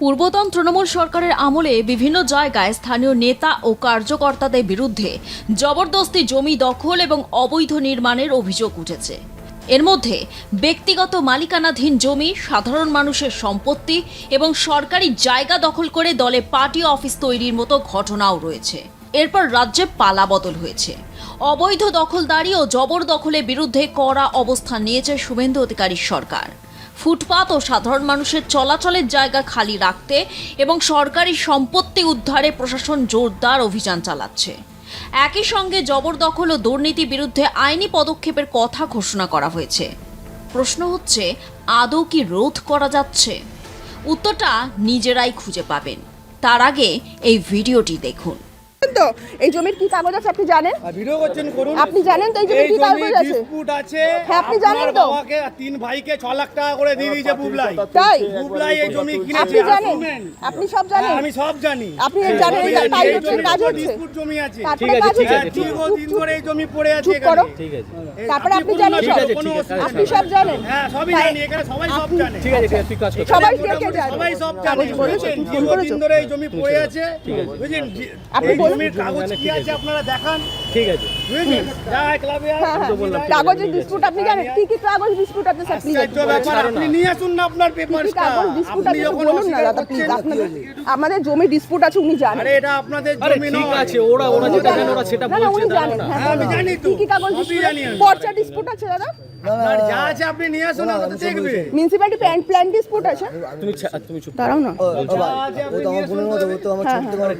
পূর্বতন তৃণমূল সরকারের আমলে বিভিন্ন জায়গায় স্থানীয় নেতা ও কার্যকর্তাদের বিরুদ্ধে জবরদস্তি জমি দখল এবং অবৈধ নির্মাণের অভিযোগ উঠেছে। এর মধ্যে ব্যক্তিগত মালিকানাধীন জমি, সাধারণ মানুষের সম্পত্তি এবং সরকারি জায়গা দখল করে দলে পার্টি অফিস তৈরির মতো ঘটনাও রয়েছে। এরপর রাজ্যে পালাবদল হয়েছে। অবৈধ দখলদারি ও জবরদখলের বিরুদ্ধে কড়া অবস্থান নিয়েছে শুভেন্দু অধিকারীর সরকার। ফুটপাত ও সাধারণ মানুষের চলাচলের জায়গা খালি রাখতে এবং সরকারি সম্পত্তি উদ্ধারে প্রশাসন জোরদার অভিযান চালাচ্ছে। একই সঙ্গে জবরদখল ও দুর্নীতি বিরুদ্ধে আইনি পদক্ষেপের কথা ঘোষণা করা হয়েছে। প্রশ্ন হচ্ছে, আদৌ কি রোধ করা যাচ্ছে? উত্তরটা নিজেরাই খুঁজে পাবেন। তার আগে এই ভিডিওটি দেখুন। তো এই জমির কি কাগজ আছে আপনি জানেন? ভিডিও করছেন করুন। আপনি জানেন তো এই জমির কি কাগজ আছে? ডিসপুট আছে। হ্যাঁ আপনি জানেন তো। বাবাকে তিন ভাইকে 6 লাখ টাকা করে দিয়ে দিয়েছে বুবলাই। তাই বুবলাই এই জমি কিনেছে। আপনি জানেন? আপনি সব জানেন? আমি সব জানি। আপনি জানেন তাই হচ্ছে কাজ হচ্ছে। ডিসপুট জমি আছে। ঠিক আছে ঠিক আছে। দীর্ঘদিন ধরে এই জমি পড়ে আছে এখানে। ঠিক আছে। তারপরে আপনি জানেন সব। আপনি সব জানেন? হ্যাঁ সবই জানি, এখানে সবাই সব জানে। ঠিক আছে তুই কাজ কর। সবাই কে কে জানে? সবাই সব জানে। দীর্ঘদিন ধরে এই জমি পড়ে আছে। বুঝলেন? আপনি এই বলুন। জমির কাগজ কি আছে আপনারা দেখান। ঠিক আছে। বুঝলেন? যা ক্লাবে কাগজের ডিসপুট আপনি জানেন? কি কি কাগজ ডিসপুট আছে স্যার প্লিজ? আপনি নিয়ে আসুন না আপনার কি পেপারসটা। কাগজ ডিসপুট আপনি আছে যখন বলুন না দাদা প্লিজ। আপনাদের আমাদের জমি ডিসপুট আছে উনি জানেন। আরে এটা আপনাদের আরে জমি ঠিক নয়। আছে, ওরা যেটা জানে ওরা সেটা না না বলছে, উনি দাঁড়াও জানেন। না। হ্যাঁ আমি জানি তো। কি কি কাগজ সবই ডিসপুট জানি আমি। পর্চা ডিসপুট আছে দাদা? আপনার যা আছে আপনি নিয়ে আসুন, আমরা তো দেখবে। মিউনিসিপ্যালিটি প্ল্যান ডিসপুট আছে? তুমি চুপ। দাঁড়াও না।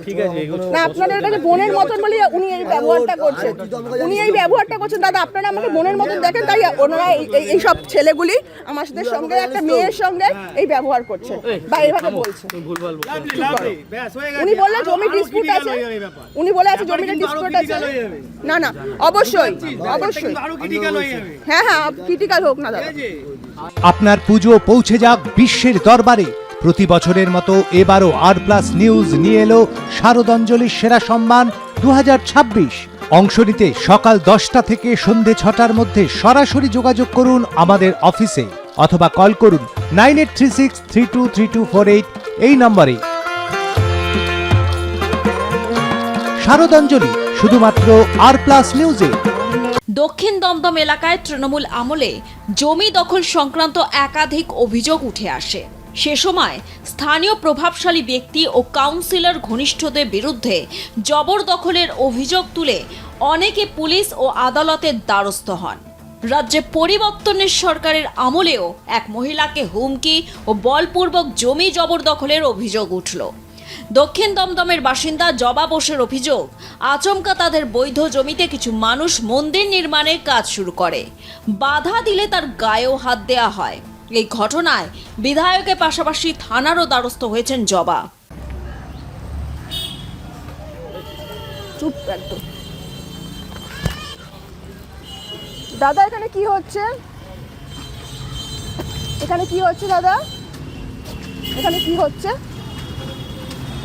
ঠিক আছে এগুলো না আপনাদের কাছে বোনের মতন বলে উনি এই ব্যবহারটা করছেন। উনি এই ব্যবহারটা করছেন দাদা, আপনারা আমাকে বোনের মতন দেখেন, তাই ওনারা এই সব ছেলেগুলি আমার সাথে সঙ্গে একটা মেয়ের সঙ্গে এই ব্যবহার করছেন বা এইভাবে বলছেন। তুমি ভুলভাল বলছো। Lovely, lovely. ব্যাস হয়ে গেছে। উনি বললেন আরো- জমি আরো ডিসপুট critical আছে। হয়ে যাবে এই ব্যাপার। উনি বলে আছে ব্যাপার জমির কিন্তু আরো ডিসপুট আছে। critical হয়ে যাবে। না না অবশ্যই ব্যাপারটা অবশ্যই। কিন্তু আরো critical হয়ে যাবে। হ্যাঁ হ্যাঁ ক্রিটিক্যাল হোক না দাদা। ঠিক আছে? আপনার পুজো পৌঁছে যাক বিশ্বের দরবারে। প্রতি বছরের মতো এবারও আর+ নিউজ নিয়ে এলো শারদাঞ্জলির সেরা সম্মান 2026। অংশ নিতে সকাল 10টা থেকে সন্ধে 6টার মধ্যে সরাসরি যোগাযোগ করুন আমাদের অফিসে অথবা কল করুন 9836323248 এই নম্বরে। শারদাঞ্জলি শুধুমাত্র আর+ নিউজে। দক্ষিণ দমদম এলাকায় তৃণমূল আমলে জমি দখল সংক্রান্ত একাধিক অভিযোগ উঠে আসে। সে সময় স্থানীয় প্রভাবশালী ব্যক্তি ও কাউন্সিলর ঘনিষ্ঠদের বিরুদ্ধে জবরদখলের অভিযোগ তুলে অনেকে পুলিশ ও আদালতের দ্বারস্থ হন। রাজ্যে পরিবর্তনের সরকারের আমলেও এক মহিলাকে হুমকি ও বলপূর্বক জমি জবরদখলের অভিযোগ উঠল। দক্ষিণ দমদমের বাসিন্দা জবা বোসের অভিযোগ, আচমকা তাদের বৈধ জমিতে কিছু মানুষ মন্দির নির্মাণের কাজ শুরু করে। বাধা দিলে তার গায়েও হাত দেয়া হয়। এই ঘটনায় বিধায়কের পাশাপাশি থানারও দ্বারস্থ হয়েছেন জবা। চুপ একদম। দাদা এখানে কি হচ্ছে? এখানে কি হচ্ছে দাদা? এখানে কি হচ্ছে?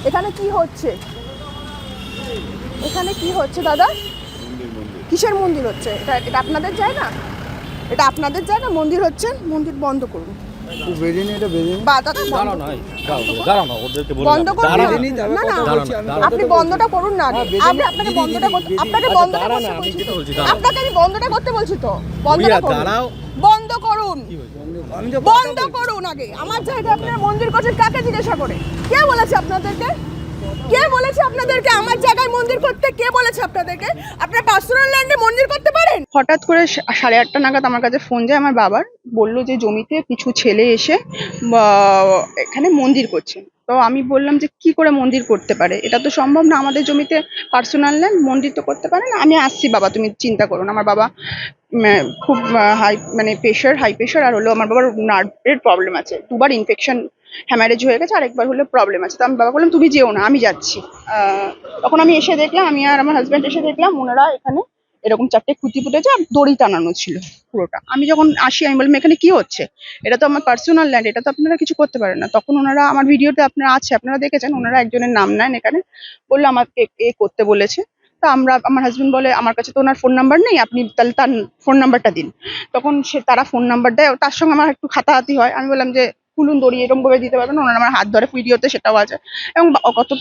এখানে কি হচ্ছে? এখানে কি হচ্ছে দাদা? কিসের মন্দির হচ্ছে? এটা আপনাদের জায়গা? এটা আপনাদের জায়গা? মন্দির হচ্ছে? মন্দির বন্ধ করুন। বা দাদা দাঁড়াও না, দাঁড়াও না, ওদেরকে বলে বন্ধ করুন দাঁড়াও না। না। না না দাঁড়াও না। আপনি বন্ধটা করুন না আগে। আপনাকে বন্ধটা করতে আপনাকে বন্ধটা দাঁড়াও করতে না, আমি বলছি যেটা তো। বলছি, দাঁড়াও। আপনাকে আমি বন্ধটা করতে বলছি তো। বন্ধটা বুড়িয়া, করুন। দাঁড়াও। বন্ধ করুন। বন্ধ করুন আগে। আমার জায়গায় আপনারা মন্দির করছেন কাকে জিজ্ঞাসা করে? কে বলেছে আপনাদেরকে? কে বলেছে আপনাদেরকে আমার জায়গায় মন্দির করতে? কে বলেছে আপনাদেরকে? আপনারা পার্সোনাল ল্যান্ডে মন্দির করতে পারেন? হঠাৎ করে 8:30 নাগাদ আমার কাছে ফোন যায় আমার বাবার, বললো যে জমিতে কিছু ছেলে এসে এখানে মন্দির করছে। তো আমি বললাম যে কি করে মন্দির করতে পারে, এটা তো সম্ভব না, আমাদের জমিতে পার্সোনাল ল্যান্ড, মন্দির তো করতে পারে না। আমি আসছি বাবা, তুমি চিন্তা করো না। আমার বাবা খুব হাই হাই প্রেশার, আর হলো আমার বাবার নার্ভের প্রবলেম আছে, 2বার ইনফেকশন হ্যামারেজ হয়ে গেছে, আর একবার হলো প্রবলেম আছে। তো আমি বাবা বললাম তুমি যেও না, আমি যাচ্ছি। তখন আমি এসে দেখলাম, আমি আর আমার হাজব্যান্ড এসে দেখলাম ওনারা এখানে এরকম 4টে খুঁটি ফুটেছে আর দড়ি টানানো ছিল পুরোটা। আমি যখন আসি আমি বললাম এখানে কি হচ্ছে, এটা তো আমার পার্সোনাল ল্যান্ড, এটা তো আপনারা কিছু করতে পারেন না। তখন ওনারা আমার ভিডিওতে আপনারা আছে, আপনারা দেখেছেন, ওনারা একজনের নাম নেন এখানে, বললো আমাকে এ করতে বলেছে। তা আমার হাজবেন্ড বলে আমার কাছে তো ওনার ফোন নাম্বার নেই, আপনি তাহলে তার ফোন নাম্বারটা দিন। তখন তারা ফোন নাম্বার দেয়, তার সঙ্গে আমার একটু হাতাহাতি হয়। আমি বললাম যে কুলুন দড়ি এরকম করে দিতে পারবেন, ওনারা আমার হাত ধরে ভিডিওতে সেটাও আছে। এবং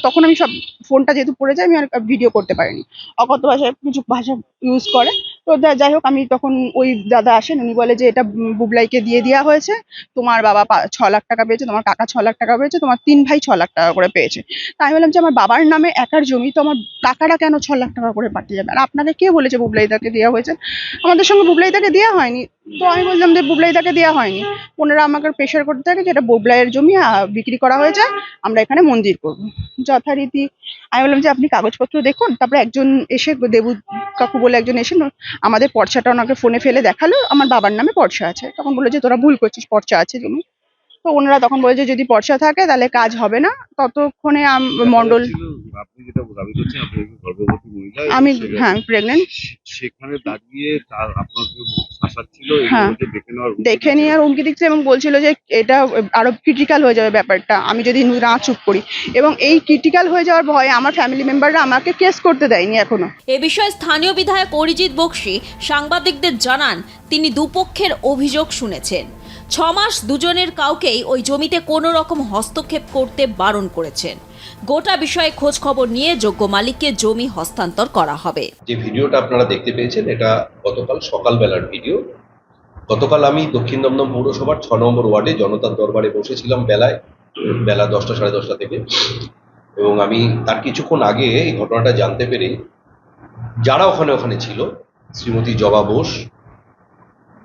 তখন আমি সব ফোনটা যেহেতু পড়ে যায় আমি আর ভিডিও করতে পারিনি, অকথ্য ভাষায় কিছু ভাষা ইউজ করে। তো যাই হোক, আমি তখন ওই দাদা আসেন, উনি বলে যে এটা বুবলাইকে দিয়ে দেওয়া হয়েছে, তোমার বাবা 6 লাখ টাকা পেয়েছে, তোমার কাকা 6 লাখ টাকা পেয়েছে, তোমার 3 ভাই 6 লাখ টাকা করে পেয়েছে। তাই আমি বললাম যে আমার বাবার নামে একার জমি, তো আমার কাকারা কেন 6 লাখ টাকা করে পাঠিয়ে যাবে? আর আপনাকে কে বলেছে বুবলাইদাকে দেওয়া হয়েছে? আমাদের সঙ্গে বুবলাইদাকে দেওয়া হয়নি। তো আমি বললাম যে বুবলাইদাকে দেওয়া হয়নি। ওনারা আমাকে প্রেশার করতে থাকে যে এটা বুবলাইয়ের জমি, বিক্রি করা হয়েছে, আমরা এখানে মন্দির করব। যথারীতি আমি বললাম যে আপনি কাগজপত্র দেখুন। তারপরে একজন এসে, দেবু কাকু বলে একজন এসে আমাদের পর্চাটা ওনাকে ফোনে ফেলে দেখালো, আমার বাবার নামে পর্চা আছে। তখন বললো যে তোরা ভুল করছিস, পর্চা আছে জমি। তো ওনারা তখন বলে যে যদি পর্চা থাকে তাহলে কাজ হবে না। ততক্ষণে মন্ডল, আপনি যেটা দাবি করছেন, আপনি একজন গর্ভবতী মহিলা, আমি, হ্যাঁ, আমি প্রেগনেন্ট। সেখানে দাঁড়িয়ে তার আপনাকে শাসাচ্ছিল, হ্যাঁ, দেখে নিয়ে আর হুমকি দিচ্ছে এবং বলছিল যে এটা আরো ক্রিটিক্যাল হয়ে যাবে ব্যাপারটা আমি যদি না চুপ করি। এবং এই ক্রিটিক্যাল হয়ে যাওয়ার ভয়ে আমার ফ্যামিলি মেম্বাররা আমাকে কেস করতে দেয়নি এখনো। এ বিষয়ে স্থানীয় বিধায়ক অরিজিৎ বক্সী সাংবাদিকদের জানান, তিনি দুপক্ষের অভিযোগ শুনেছেন। 6 মাস দুজনের কাউকেই ওই জমিতে কোনো রকম হস্তক্ষেপ করতে বারণ করেছেন। গোটা বিষয়ে খোঁজ খবর নিয়ে যোগ্য মালিককে জমি হস্তান্তর করা হবে। যে ভিডিওটা আপনারা দেখতে পেয়েছেন, এটা গতকাল সকালবেলার ভিডিও। গতকাল আমি দক্ষিণ দমদম পৌরসভার 6 নম্বর ওয়ার্ডে জনতার দরবারে বসেছিলাম বেলা 10টা সাড়ে 10টা থেকে, এবং আমি তার কিছুক্ষণ আগে এই ঘটনাটা জানতে পেরে যারা ওখানে ছিল, শ্রীমতী জবা বোস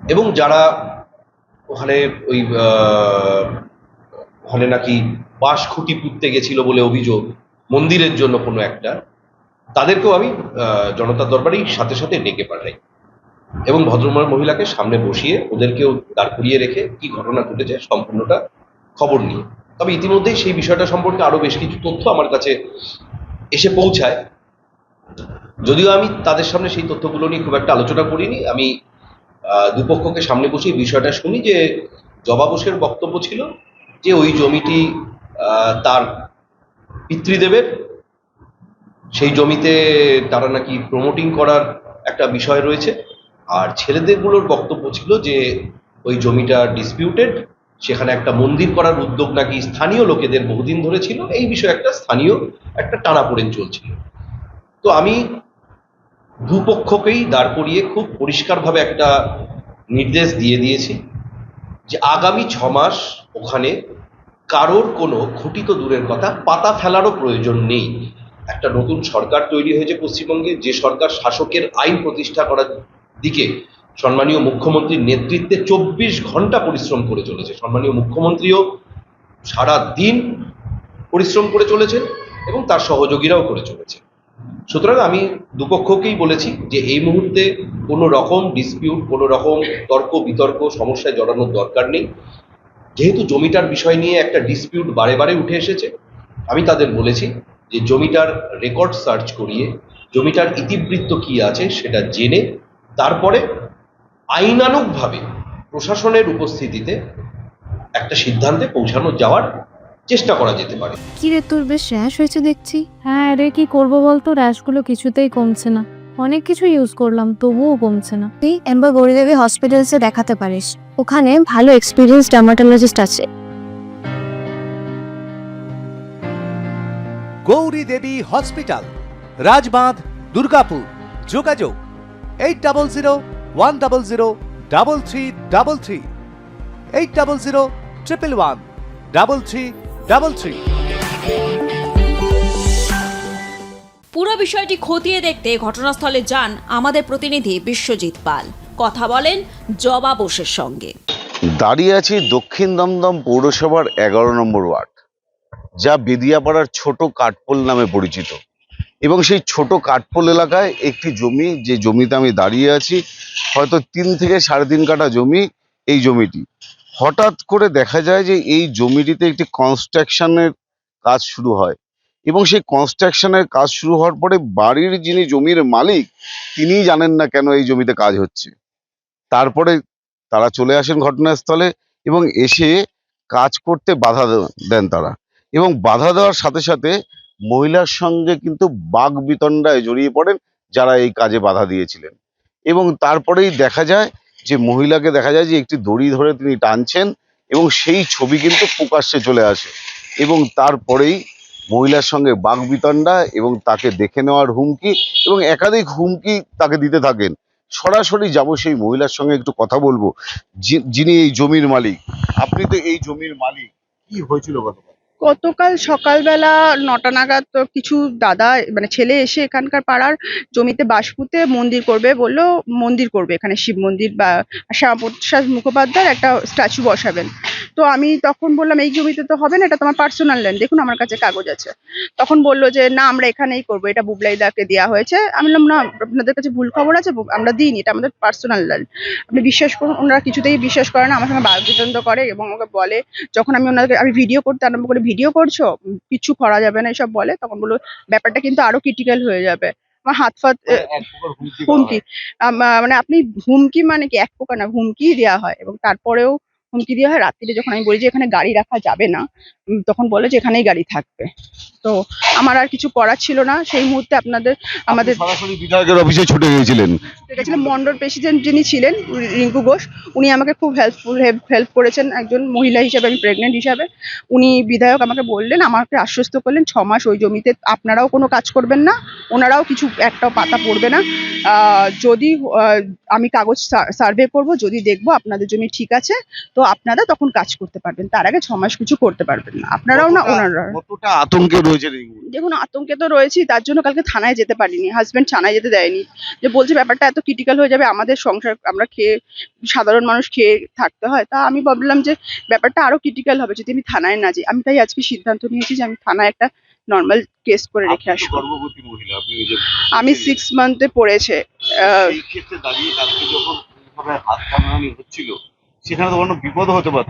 এবং যারা ওখানে ওখানে নাকি বাঁশ খুঁটি পুঁততে গেছিল বলে অভিযোগ মন্দিরের জন্য কোনো একটা, তাদেরকেও আমি জনতার দরবারেই সাথে সাথে ডেকে পাঠাই এবং ভদ্রমহিলাকে সামনে বসিয়ে ওদেরকেও দাঁড় করিয়ে রেখে কি ঘটনা ঘটেছে সম্পূর্ণটা খবর নিয়ে। তবে ইতিমধ্যেই সেই বিষয়টা সম্পর্কে আরো বেশ কিছু তথ্য আমার কাছে এসে পৌঁছায়, যদিও আমি তাদের সামনে সেই তথ্যগুলো নিয়ে খুব একটা আলোচনা করিনি। আমি দুপক্ষকে সামনে বসিয়ে বিষয়টা শুনি যে জবা বোসের বক্তব্য ছিল যে ওই জমিটি তার পিতৃদেবের, সেই জমিতে তারা নাকি প্রমোটিং করার একটা বিষয় রয়েছে। আর ছেলেদেরগুলোর বক্তব্য ছিল যে ওই জমিটা ডিসপিউটেড, সেখানে একটা মন্দির করার উদ্যোগ নাকি স্থানীয় লোকেদের বহুদিন ধরে ছিল, এই বিষয়ে একটা স্থানীয় একটা টানাপোড়েন চলছিল। তো আমি দুপক্ষকেই দাঁড় করিয়ে খুব পরিষ্কারভাবে একটা নির্দেশ দিয়ে দিয়েছি যে আগামী 6 মাস ওখানে কারোর কোনো খুঁটি তো দূরের কথা, পাতা ফেলারও প্রয়োজন নেই। একটা নতুন সরকার তৈরি হয়েছে পশ্চিমবঙ্গে, যে সরকার শাসকের আইন প্রতিষ্ঠা করার দিকে সম্মানীয় মুখ্যমন্ত্রীর নেতৃত্বে 24 ঘন্টা পরিশ্রম করে চলেছে। সম্মানীয় মুখ্যমন্ত্রীও সারা দিন পরিশ্রম করে চলেছেন এবং তার সহযোগীরাও করে চলেছে। সুতরাং আমি দুপক্ষকেই বলেছি যে এই মুহূর্তে কোনো রকম ডিসপিউট, কোনো রকম তর্ক বিতর্ক সমস্যায় জড়ানোর দরকার নেই। যেহেতু জমিটার বিষয় নিয়ে একটা ডিসপিউট বারে বারে উঠে এসেছে, আমি তাদের বলেছি যে জমিটার রেকর্ড সার্চ করিয়ে জমিটার ইতিবৃত্ত কি আছে সেটা জেনে তারপরে আইনানুগভাবে প্রশাসনের উপস্থিতিতে একটা সিদ্ধান্তে পৌঁছানো যাওয়ার চেষ্টা করা যেতে পারে। কি রে, তোর বেশ র্যাশ হয়েছে দেখছি। হ্যাঁ রে, কি করবো বলতো, র্যাশগুলো কিছুতেই কমছে না। অনেক কিছু ইউজ করলাম তবুও কমছে না। তুই এম্বার গৌরীদেবী হসপিটালসে দেখাতে পারিস, ওখানে ভালো এক্সপিরিয়েন্স ডার্মাটোলজিস্ট আছে। গৌরী দেবী হসপিটাল, রাজবাঁধ, দুর্গাপুর। যোগাযোগ 8001003333, 8001113333। পুরো বিষয়টি খতিয়ে দেখতে ঘটনাস্থলে যান আমাদের প্রতিনিধি বিশ্বজিৎ পাল। কথা বলেন জবা বোসের সঙ্গে। দাঁড়িয়ে আছি দক্ষিণ দমদম পৌরসভার 11 নম্বর ওয়ার্ড, যা বেদিয়াপাড়ার ছোট কাঠপোল নামে পরিচিত। এবং সেই ছোট কাঠপোল এলাকায় একটি জমি, যে জমিতে আমি দাঁড়িয়ে আছি, হয়তো 3 থেকে 3.5 কাঠা জমি। এই জমিটি হঠাৎ করে দেখা যায় যে এই জমিটিতে একটি কনস্ট্রাকশনের কাজ শুরু হয়, এবং সেই কনস্ট্রাকশনের কাজ শুরু হওয়ার পরে বাড়ির যিনি জমির মালিক তিনিই জানেন না কেন এই জমিতে কাজ হচ্ছে। তারপরে তারা চলে আসেন ঘটনাস্থলে এবং এসে কাজ করতে বাধা দেন তারা, এবং বাধা দেওয়ার সাথে সাথে মহিলার সঙ্গে কিন্তু বাকবিতণ্ডায় জড়িয়ে পড়েন যারা এই কাজে বাধা দিয়েছিলেন। এবং তারপরেই দেখা যায় যে মহিলাকে দেখা যায় যে একটি দড়ি ধরে তিনি টানছেন এবং সেই ছবি কিন্তু প্রকাশ্যে চলে আসে এবং তারপরেই মহিলার সঙ্গে বাকবিতণ্ডা এবং তাকে দেখে নেওয়ার হুমকি এবং একাধিক হুমকি তাকে দিতে থাকেন। সরাসরি যাব সেই মহিলার সঙ্গে একটু কথা বলবো, যিনি এই জমির মালিক। আপনি তো এই জমির মালিক, কি হয়েছিল গতকাল? গতকাল সকালবেলা 9টা নাগাদ তো কিছু দাদা মানে ছেলে এসে এখানকার পাড়ার জমিতে বাঁশ পুঁতে মন্দির করবে বললো, মন্দির করবে এখানে শিব মন্দির বা শ্যামাপ্রসাদ মুখোপাধ্যায়ের একটা স্ট্যাচু বসাবেন। তো আমি তখন বললাম এই জমিতে তো হবে না, এটা তোমার পার্সোনাল ল্যান্ড, দেখুন আমার কাছে কাগজ আছে। তখন বললো যে না আমরা এখানেই করবো, এটা বুবলাইদাকে দেওয়া হয়েছে। আমি বললাম না আপনাদের কাছে ভুল খবর আছে, আমরা দিইনি, এটা আমাদের পার্সোনাল ল্যান্ড, আপনি বিশ্বাস করুন। ওনারা কিছুতেই বিশ্বাস করে না, আমার সঙ্গে বাকবিতণ্ড করে এবং আমাকে বলে, যখন আমি ওনাকে আমি ভিডিও করতে আরম্ভ করি, ভিডিও করছো কিছু করা যাবে না এসব বলে, তখন বললো ব্যাপারটা কিন্তু আরো ক্রিটিক্যাল হয়ে যাবে। আমার হাত ফাত হুমকি, মানে আপনি হুমকি মানে কি, এক প্রকার না, হুমকি দেওয়া হয় এবং তারপরেও হুমকি দেওয়া হয়। রাত্রিরে যখন আমি বলি যে এখানে গাড়ি রাখা যাবে না, তখন বলে যে এখানেই গাড়ি থাকবে। তো আমার আর কিছু করার ছিল না সেই মুহূর্তে। আমাদের সরাসরি বিধায়কের অফিসে ছুটে গিয়েছিলেন। মন্ডল প্রেসিডেন্ট যিনি ছিলেন রিঙ্কু ঘোষ, উনি আমাকে খুব হেল্প করেছেন। একজন মহিলা হিসাবে, আমি প্রেগনেন্ট হিসাবে, উনি বিধায়ক আমাকে বললেন, আমাকে আশ্বস্ত করলেন 6 মাস ওই জমিতে আপনারাও কোনো কাজ করবেন না, ওনারাও কিছু একটাও পাতা পড়বে না। যদি আমি কাগজ সার্ভে করব, যদি দেখবো আপনাদের জমি ঠিক আছে তো আপনারা তখন কাজ করতে পারবেন, তার আগে 6 মাস কিছু করতে পারবেন না, আপনারাও না ওনারা। কতটা আতঙ্কে রয়েছে? দেখুন আতঙ্কে তো রয়েছি, তার জন্য কালকে থানায় যেতে পারিনি, হাজবেন্ড থানায় যেতে দেয়নি, যে বলছে ব্যাপারটা এত ক্রিটিক্যাল হয়ে যাবে, আমাদের সংসার, আমরা খেয়ে সাধারণ মানুষ খেয়ে থাকতে হয়। তা আমি ভাবলাম যে ব্যাপারটা আরো ক্রিটিক্যাল হবে যদি আমি থানায় না যাই। আমি তাই আজকে সিদ্ধান্ত নিয়েছি যে আমি থানায় একটা নর্মাল কেস করে রেখে আসবো। গর্ভবতী মহিলা, আপনি নিজে আমি 6 মান্থে পড়েছে। এই ক্ষেত্রে দাঁড়িয়ে কালকে যখন এইভাবে হাত টানাটানি হচ্ছিল, সেখানে তো কোনো বিপদ হতে পারত।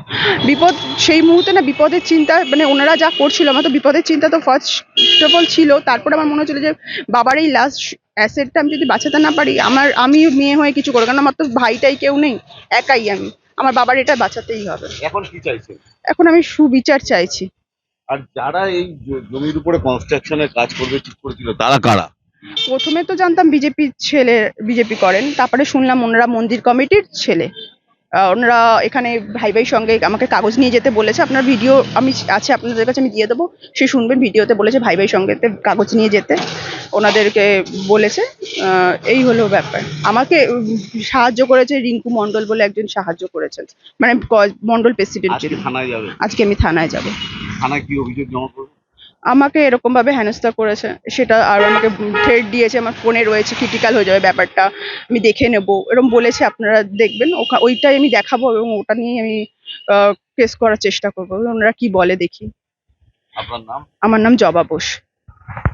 বিপদ সেই মুহূর্তে না, বিপদের চিন্তা, মানে ওনারা যা করছিল আমার তো বিপদের চিন্তা তো ফার্স্ট অফ অল ছিল। তারপরে আমার মনে হচ্ছিল যে বাবার এই লাস্ট অ্যাসেটটা আমি যদি বাঁচাতে না পারি, আমি মেয়ে হয়ে কিছু করবো, কারণ আমার তো ভাইটাই কেউ নেই, একাই আমি, আমার বাবার এটা বাঁচাতেই হবে। এখন কি চাইছেন? এখন আমি সুবিচার চাইছি। আর যারা এই জমির উপরে কনস্ট্রাকশনের কাজ করবে ঠিক করেছিল, তারা কারা? প্রথমে তো জানতাম বিজেপির ছেলে, বিজেপি করেন, তারপরে শুনলাম ওনারা মন্দির কমিটির ছেলে। ওনারা এখানে ভাই সঙ্গে আমাকে কাগজ নিয়ে যেতে বলেছে, আপনার ভিডিও আমি আছে আপনাদের কাছে, আমি দিয়ে দেবো, সে শুনবেন। ভিডিওতে বলেছে ভাই সঙ্গে কাগজ নিয়ে যেতে ওনাদেরকে বলেছে। এই হলো ব্যাপার। আমাকে সাহায্য করেছে রিঙ্কু মন্ডল বলে একজন সাহায্য করেছেন, মানে মন্ডল প্রেসিডেন্ট ছিল। থানায় যাবে? আজকে আমি থানায় যাব। থানায় কি অভিযোগ জমা করবে? আমাকে এরকম ভাবে হেনস্থা করেছে সেটা, আর আমাকে থ্রেট দিয়েছে, আমার ফোনে রয়েছে, ক্রিটিক্যাল হয়ে যাবে ব্যাপারটা, আমি দেখে নেব এরকম বলেছে। আপনারা দেখবেন, ওইটাই আমি দেখাবো এবং ওটা নিয়ে আমি কেস করার চেষ্টা করবো, ওনারা কি বলে দেখি। আপনার নাম? আমার নাম জবা বোস।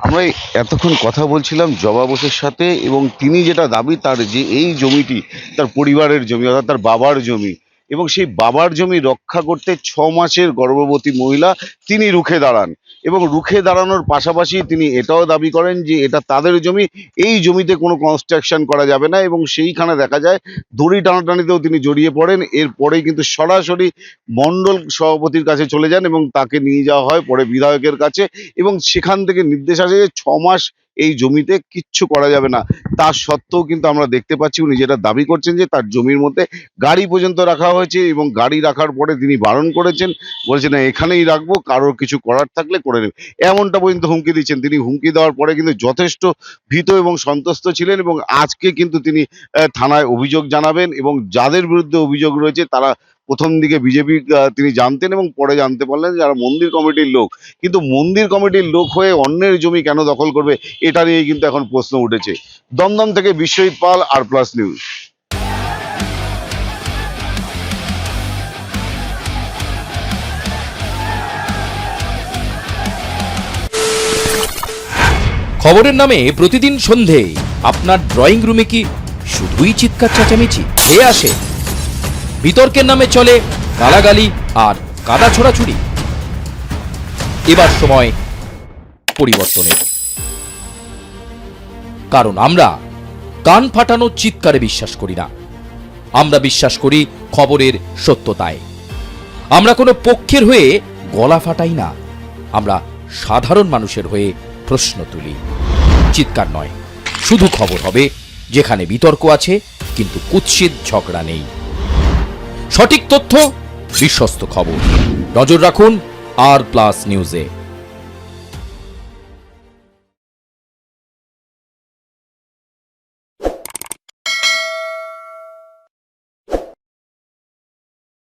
আমরা এতক্ষণ কথা বলছিলাম জবা বোসের সাথে এবং তিনি যেটা দাবি, তার যে এই জমিটি তার পরিবারের জমি, অর্থাৎ তার বাবার জমি, এবং সেই বাবার জমি রক্ষা করতে 6 মাসের গর্ভবতী মহিলা তিনি রুখে দাঁড়ান এবং রুখে দাঁড়ানোর পাশাপাশি তিনি এটাও দাবি করেন যে এটা তাদের জমি, এই জমিতে কোনো কনস্ট্রাকশন করা যাবে না এবং সেইখানে দেখা যায় দড়ি টানাটানিতেও তিনি জড়িয়ে পড়েন। এরপরেই কিন্তু সরাসরি মণ্ডল সভাপতির কাছে চলে যান এবং তাকে নিয়ে যাওয়া হয় পরে বিধায়কের কাছে এবং সেখান থেকে নির্দেশ আসে যে 6 মাস এই জমিতে কিচ্ছু করা যাবে না। তা সত্ত্বেও কিন্তু আমরা দেখতে পাচ্ছি উনি যেটা দাবি করছেন যে তার জমির মধ্যে গাড়ি পর্যন্ত রাখা হয়েছে এবং গাড়ি রাখার পরে তিনি বারণ করেছেন, বলেছেন না এখানেই রাখবো, কারোর কিছু করার থাকলে করে নেবে, এমনটা পর্যন্ত হুমকি দিচ্ছেন। তিনি হুমকি দেওয়ার পরে কিন্তু যথেষ্ট ভীত এবং সন্ত্রস্ত ছিলেন এবং আজকে কিন্তু তিনি থানায় অভিযোগ জানাবেন এবং যাদের বিরুদ্ধে অভিযোগ রয়েছে তারা প্রথম দিকে বিজেপি তিনি জানতেন এবং পরে জানতে পারলেন যারা মন্দির কমিটির লোক, কিন্তু মন্দির কমিটির লোক হয়ে অন্যের জমি কেন দখল করবে, এটা নিয়ে কিন্তু এখন প্রশ্ন উঠেছে। দমদম থেকে বিশ্বজিৎ পাল, আর+ নিউজ। খবরের নামে প্রতিদিন সন্ধে আপনার ড্রয়িং রুমে কি শুধুই চিৎকার চেঁচামেচি খেয়ে আসে? বিতর্কের নামে চলে গালাগালি আর কাদা ছোড়াছুড়ি। এবার সময় পরিবর্তনের, কারণ আমরা কান ফাটানো চিৎকারে বিশ্বাস করি না, আমরা বিশ্বাস করি খবরের সত্যতায়। আমরা কোনো পক্ষের হয়ে গলা ফাটাই না, আমরা সাধারণ মানুষের হয়ে প্রশ্ন তুলি। চিৎকার নয়, শুধু খবর হবে যেখানে বিতর্ক আছে কিন্তু কুৎসিত ঝগড়া নেই। সঠিক তথ্য বিশ্বস্ত খবর। নজর রাখুন আর প্লাস নিউজে।